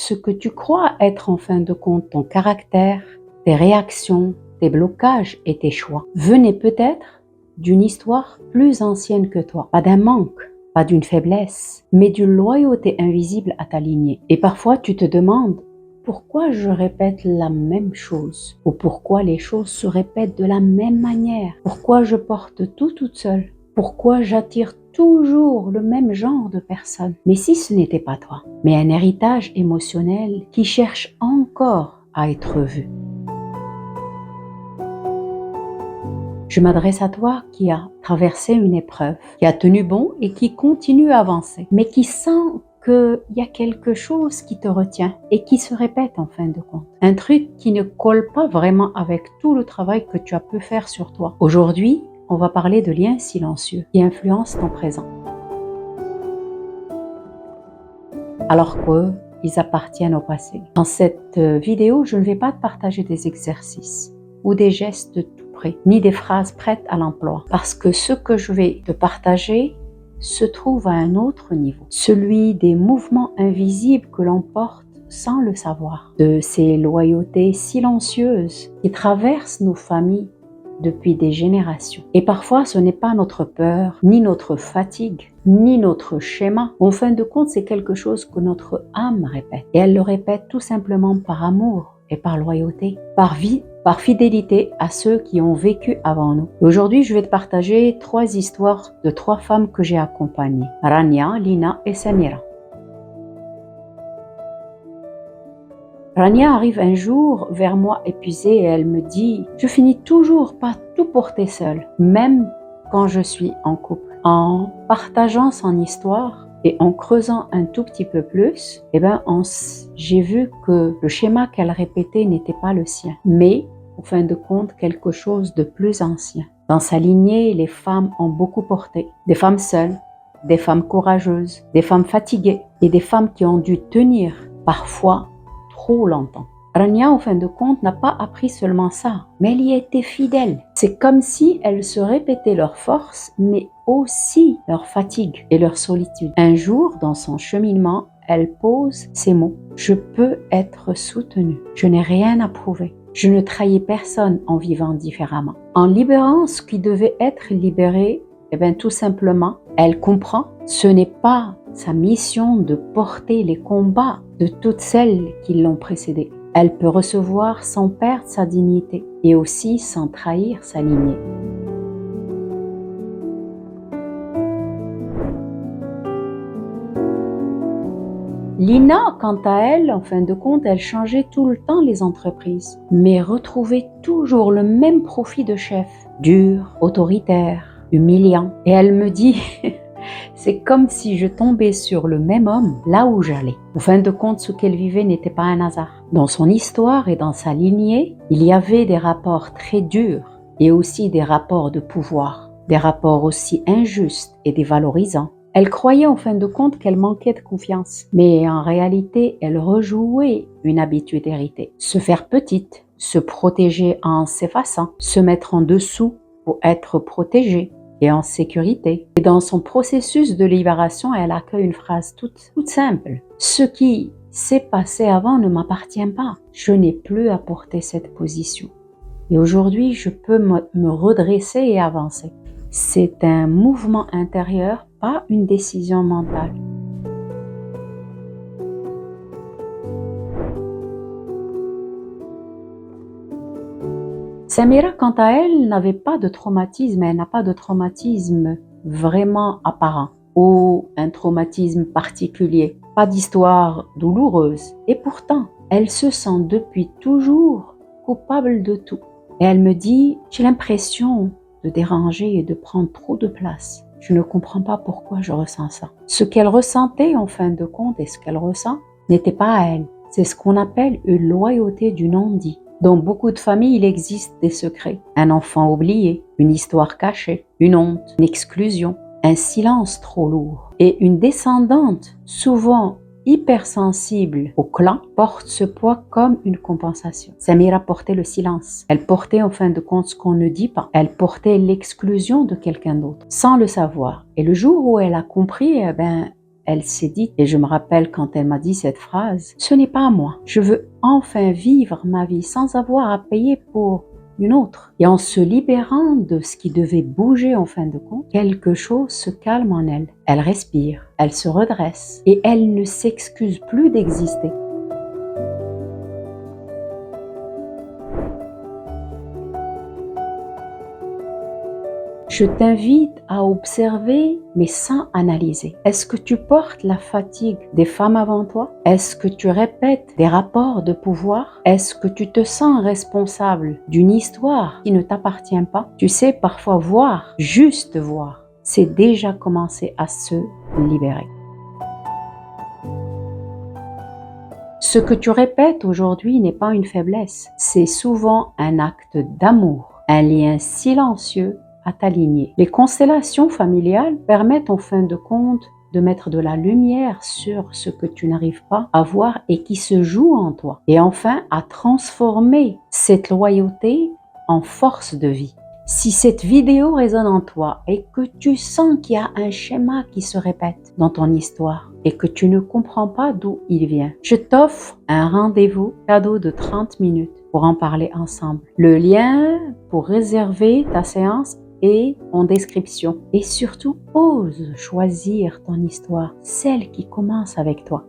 ce que tu crois être en fin de compte ton caractère, tes réactions, tes blocages et tes choix venaient peut-être d'une histoire plus ancienne que toi, pas d'un manque, pas d'une faiblesse, mais d'une loyauté invisible à ta lignée. Et parfois tu te demandes pourquoi je répète la même chose ou pourquoi les choses se répètent de la même manière, pourquoi je porte tout toute seule, pourquoi j'attire toujours le même genre de personnes. Mais si ce n'était pas toi, mais un héritage émotionnel qui cherche encore à être vu. Je m'adresse à toi qui a traversé une épreuve, qui a tenu bon et qui continue à avancer, mais qui sent qu'il y a quelque chose qui te retient et qui se répète en fin de compte. Un truc qui ne colle pas vraiment avec tout le travail que tu as pu faire sur toi. Aujourd'hui, on va parler de liens silencieux qui influencent ton présent. Alors qu'ils appartiennent au passé. Dans cette vidéo, je ne vais pas te partager des exercices ou des gestes tout prêts, ni des phrases prêtes à l'emploi, parce que ce que je vais te partager se trouve à un autre niveau, celui des mouvements invisibles que l'on porte sans le savoir, de ces loyautés silencieuses qui traversent nos familles depuis des générations. Et parfois, ce n'est pas notre peur, ni notre fatigue, ni notre schéma. En fin de compte, c'est quelque chose que notre âme répète. Et elle le répète tout simplement par amour et par loyauté, par fidélité à ceux qui ont vécu avant nous. Et aujourd'hui, je vais te partager 3 histoires de 3 femmes que j'ai accompagnées. Rania, Lina et Samira. Rania arrive un jour vers moi épuisée et elle me dit « Je finis toujours par tout porter seule, même quand je suis en couple. » En partageant son histoire et en creusant un tout petit peu plus, j'ai vu que le schéma qu'elle répétait n'était pas le sien, mais au fin de compte quelque chose de plus ancien. Dans sa lignée, les femmes ont beaucoup porté, des femmes seules, des femmes courageuses, des femmes fatiguées et des femmes qui ont dû tenir parfois trop longtemps. Rania, en fin de compte, n'a pas appris seulement ça, mais elle y était fidèle. C'est comme si elle se répétait leur force, mais aussi leur fatigue et leur solitude. Un jour, dans son cheminement, elle pose ces mots. « Je peux être soutenue. Je n'ai rien à prouver. Je ne trahis personne en vivant différemment. » En libérant ce qui devait être libéré, tout simplement, elle comprend, ce n'est pas sa mission de porter les combats de toutes celles qui l'ont précédée. Elle peut recevoir sans perdre sa dignité et aussi sans trahir sa lignée. Lina, quant à elle, en fin de compte, elle changeait tout le temps les entreprises, mais retrouvait toujours le même profil de chef, dur, autoritaire, humiliant. Et elle me dit... C'est comme si je tombais sur le même homme là où j'allais. En fin de compte, ce qu'elle vivait n'était pas un hasard. Dans son histoire et dans sa lignée, il y avait des rapports très durs et aussi des rapports de pouvoir, des rapports aussi injustes et dévalorisants. Elle croyait en fin de compte qu'elle manquait de confiance, mais en réalité, elle rejouait une habitude héritée. Se faire petite, se protéger en s'effaçant, se mettre en dessous pour être protégée et en sécurité. Et dans son processus de libération, elle accueille une phrase toute simple. « Ce qui s'est passé avant ne m'appartient pas. Je n'ai plus à porter cette position. Et aujourd'hui, je peux me redresser et avancer. » C'est un mouvement intérieur, pas une décision mentale. Samira, quant à elle, n'avait pas de traumatisme. Elle n'a pas de traumatisme vraiment apparent ou un traumatisme particulier. Pas d'histoire douloureuse. Et pourtant, elle se sent depuis toujours coupable de tout. Et elle me dit, j'ai l'impression de déranger et de prendre trop de place. Je ne comprends pas pourquoi je ressens ça. Ce qu'elle ressentait en fin de compte et ce qu'elle ressent n'était pas à elle. C'est ce qu'on appelle une loyauté du non-dit. Dans beaucoup de familles, il existe des secrets. Un enfant oublié, une histoire cachée, une honte, une exclusion, un silence trop lourd. Et une descendante, souvent hypersensible au clan, porte ce poids comme une compensation. Samira portait le silence. Elle portait en fin de compte ce qu'on ne dit pas. Elle portait l'exclusion de quelqu'un d'autre, sans le savoir. Et le jour où elle a compris, elle s'est dit, et je me rappelle quand elle m'a dit cette phrase, ce n'est pas à moi. Je veux enfin vivre ma vie sans avoir à payer pour une autre. Et en se libérant de ce qui devait bouger en fin de compte, quelque chose se calme en elle. Elle respire, elle se redresse et elle ne s'excuse plus d'exister. Je t'invite à observer, mais sans analyser. Est-ce que tu portes la fatigue des femmes avant toi? Est-ce que tu répètes des rapports de pouvoir? Est-ce que tu te sens responsable d'une histoire qui ne t'appartient pas? Tu sais, parfois voir, juste voir, c'est déjà commencer à se libérer. Ce que tu répètes aujourd'hui n'est pas une faiblesse, c'est souvent un acte d'amour, un lien silencieux à t'aligner. Les constellations familiales permettent en fin de compte de mettre de la lumière sur ce que tu n'arrives pas à voir et qui se joue en toi. Et enfin, à transformer cette loyauté en force de vie. Si cette vidéo résonne en toi et que tu sens qu'il y a un schéma qui se répète dans ton histoire et que tu ne comprends pas d'où il vient, je t'offre un rendez-vous cadeau de 30 minutes pour en parler ensemble. Le lien pour réserver ta séance est en description. Et surtout, ose choisir ton histoire, celle qui commence avec toi.